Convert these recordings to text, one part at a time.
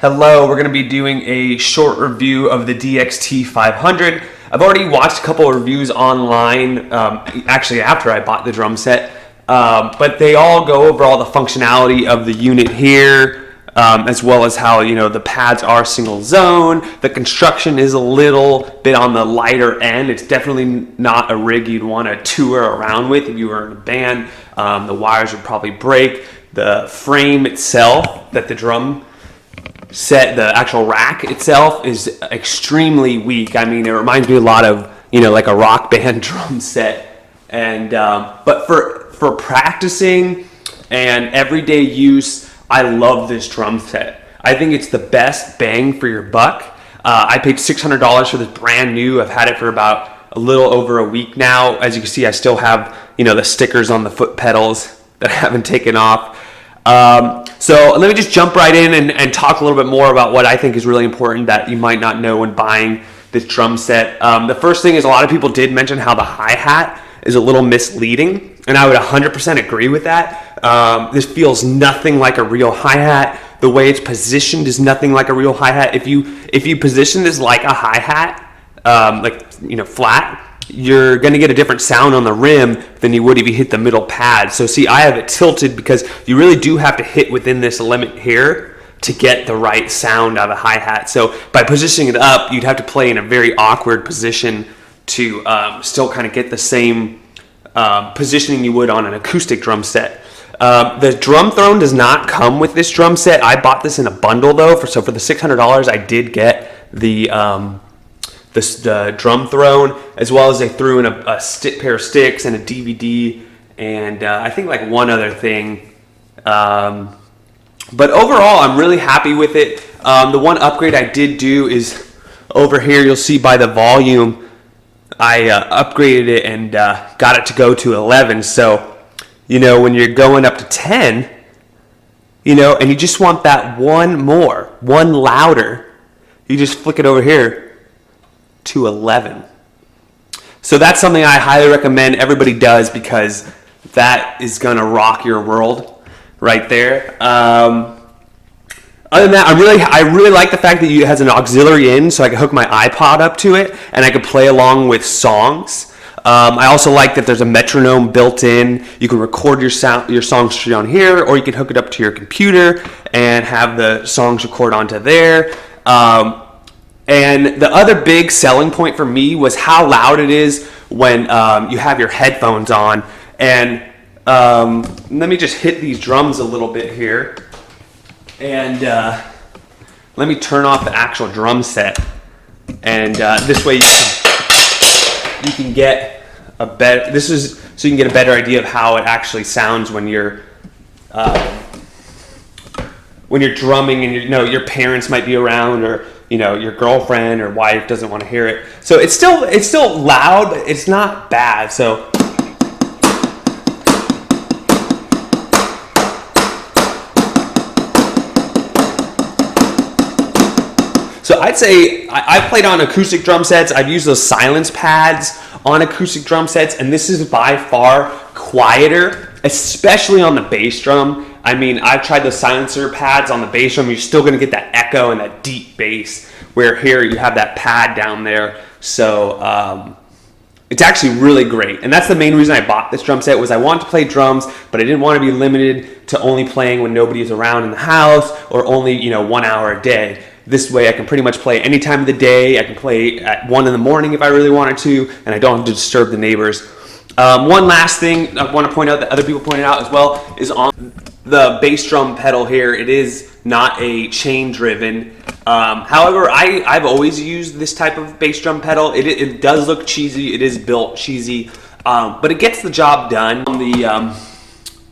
Hello, we're going to be doing a short review of the DXT500. I've already watched a couple of reviews online, actually after I bought the drum set, but they all go over all the functionality of the unit here, as well as how, the pads are single zone. The construction is a little bit on the lighter end. It's definitely not a rig you'd want to tour around with if you were in a band. The wires would probably break. The frame itself that the drum set, the actual rack itself, is extremely weak. I mean, it reminds me a lot of, like a rock band drum set. And but for practicing and everyday use, I love this drum set. I think it's the best bang for your buck. I paid $600 for this brand new. I've had it for about a little over a week now. As you can see, I still have, the stickers on the foot pedals that I haven't taken off. So let me just jump right in and talk a little bit more about what I think is really important that you might not know when buying this drum set. The first thing is, a lot of people did mention how the hi-hat is a little misleading, and I would 100% agree with that. This feels nothing like a real hi-hat. The way it's positioned is nothing like a real hi-hat. If you position this like a hi-hat, flat, you're going to get a different sound on the rim than you would if you hit the middle pad. So see, I have it tilted because you really do have to hit within this limit here to get the right sound out of a hi-hat. So by positioning it up, you'd have to play in a very awkward position to still kind of get the same positioning you would on an acoustic drum set. The drum throne does not come with this drum set. I bought this in a bundle though, so for the $600 I did get the drum throne, as well as they threw in a pair of sticks and a DVD, and I think like one other thing. But overall, I'm really happy with it. The one upgrade I did do is over here. You'll see by the volume, I upgraded it and got it to go to 11. So, when you're going up to 10, and you just want that one louder, you just flick it over here to 11. So that's something I highly recommend everybody does, because that is gonna rock your world right there. Other than that, I really like the fact that it has an auxiliary in, so I can hook my iPod up to it and I can play along with songs. I also like that there's a metronome built in. You can record your songs straight on here, or you can hook it up to your computer and have the songs record onto there. And the other big selling point for me was how loud it is when you have your headphones on. And let me just hit these drums a little bit here. And let me turn off the actual drum set. And this way you can get a better, so you can get a better idea of how it actually sounds when you're drumming and your parents might be around, or your girlfriend or wife doesn't want to hear it. So it's still loud, but it's not bad. So I'd say I've played on acoustic drum sets. I've used those silence pads on acoustic drum sets, and this is by far quieter, especially on the bass drum. I mean, I've tried the silencer pads on the bass drum. You're still going to get that echo and that deep bass, where here you have that pad down there. So it's actually really great. And that's the main reason I bought this drum set, was I wanted to play drums, but I didn't want to be limited to only playing when nobody's around in the house, or only 1 hour a day. This way I can pretty much play any time of the day. I can play at 1 in the morning if I really wanted to, and I don't have to disturb the neighbors. One last thing I want to point out that other people pointed out as well is on the bass drum pedal here. It is not a chain driven. However, I've always used this type of bass drum pedal. It does look cheesy. It is built cheesy, but it gets the job done on the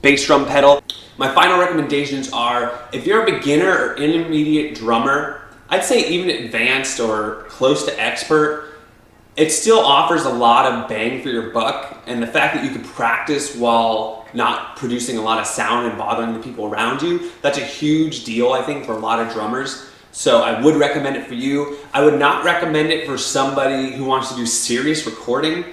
bass drum pedal. My final recommendations are, if you're a beginner or intermediate drummer, I'd say even advanced or close to expert, it still offers a lot of bang for your buck. And the fact that you can practice while not producing a lot of sound and bothering the people around you, that's a huge deal, I think, for a lot of drummers. So I would recommend it for you. I would not recommend it for somebody who wants to do serious recording.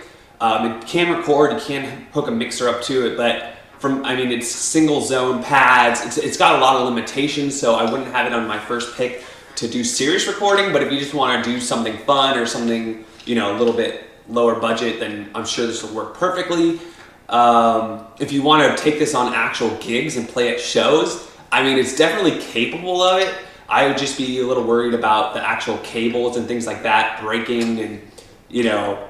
It can record, you can hook a mixer up to it, but I mean, it's single zone pads. It's got a lot of limitations, so I wouldn't have it on my first pick to do serious recording. But if you just want to do something fun or something, you know, a little bit lower budget, then I'm sure this will work perfectly. If you want to take this on actual gigs and play at shows, I mean, it's definitely capable of it. I would just be a little worried about the actual cables and things like that breaking. And, you know,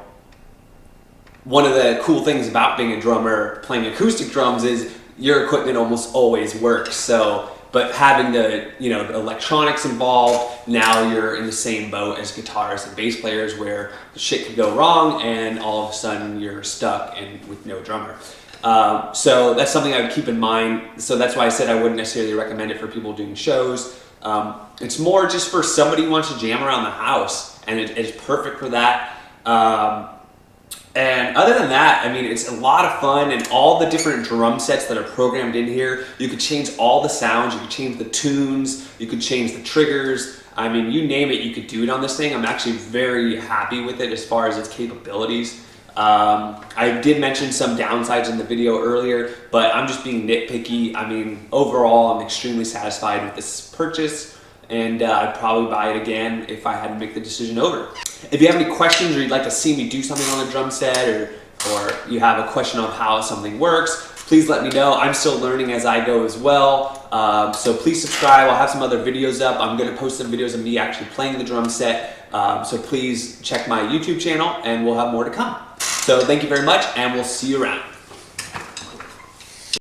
one of the cool things about being a drummer playing acoustic drums is your equipment almost always works. So, but having the, you know, the electronics involved, now you're in the same boat as guitarists and bass players where shit could go wrong and all of a sudden you're stuck and with no drummer. So that's something I would keep in mind. So that's why I said I wouldn't necessarily recommend it for people doing shows. It's more just for somebody who wants to jam around the house, and it's perfect for that. And other than that, I mean, it's a lot of fun, and all the different drum sets that are programmed in here, you could change all the sounds, you could change the tunes, you could change the triggers. I mean, you name it, you could do it on this thing. I'm actually very happy with it as far as its capabilities. I did mention some downsides in the video earlier, but I'm just being nitpicky. I mean, overall, I'm extremely satisfied with this purchase, and I'd probably buy it again if I had to make the decision over. If you have any questions or you'd like to see me do something on the drum set, or you have a question on how something works, please let me know. I'm still learning as I go as well. So please subscribe. I'll have some other videos up. I'm going to post some videos of me actually playing the drum set. So please check my YouTube channel, and we'll have more to come. So thank you very much, and we'll see you around.